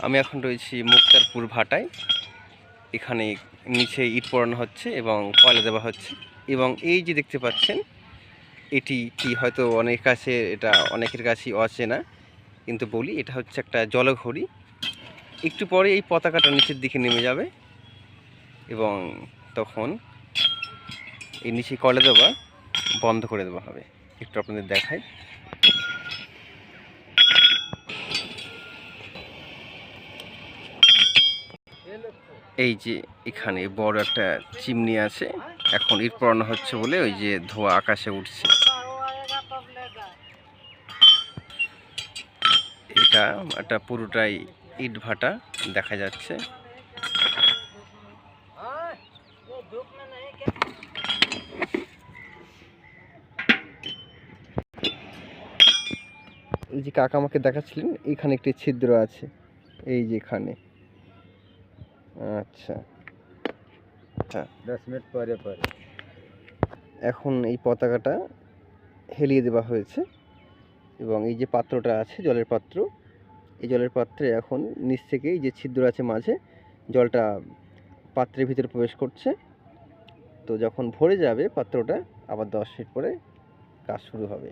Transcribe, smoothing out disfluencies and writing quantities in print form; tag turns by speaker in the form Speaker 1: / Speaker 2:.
Speaker 1: আমি এখন রয়েছি মুক্তারপুর ভাটায়। এখানে নিচে ইট পোড়ানো হচ্ছে এবং কয়লা দেওয়া হচ্ছে। এবং এই যে দেখতে পাচ্ছেন, এটি কি হয়তো অনেকের কাছেই অচেনা, কিন্তু বলি এটা হচ্ছে একটা জলঘড়ি। একটু পরে এই পতাকাটা নিচের দিকে নেমে যাবে এবং তখন এই নিচে কয়লা দেওয়া বন্ধ করে দেওয়া হবে। একটু আপনাদের দেখাই। এই যে এখানে বড় একটা চিমনি আছে, এখন ইট পোড়ানো হচ্ছে বলে ওই যে ধোঁয়া আকাশে উঠছে। এটা একটা পুরোটাই ইট ভাটা দেখা যাচ্ছে। এই যে কাকা আমাকে দেখাচ্ছিলেন, এখানে একটি ছিদ্র আছে, এই যে এখানে। আচ্ছা আচ্ছা,
Speaker 2: 10 মিনিট পরে পরে
Speaker 1: এখন এই পতাকাটা হেলিয়ে দেওয়া হয়েছে এবং এই যে পাত্রটা আছে, জলের পাত্র, এই জলের পাত্রে এখন নিচ থেকে এই যে ছিদ্র আছে মাঝে, জলটা পাত্রের ভিতরে প্রবেশ করছে। তো যখন ভরে যাবে পাত্রটা, আবার 10 মিনিট পরে কাজ শুরু হবে।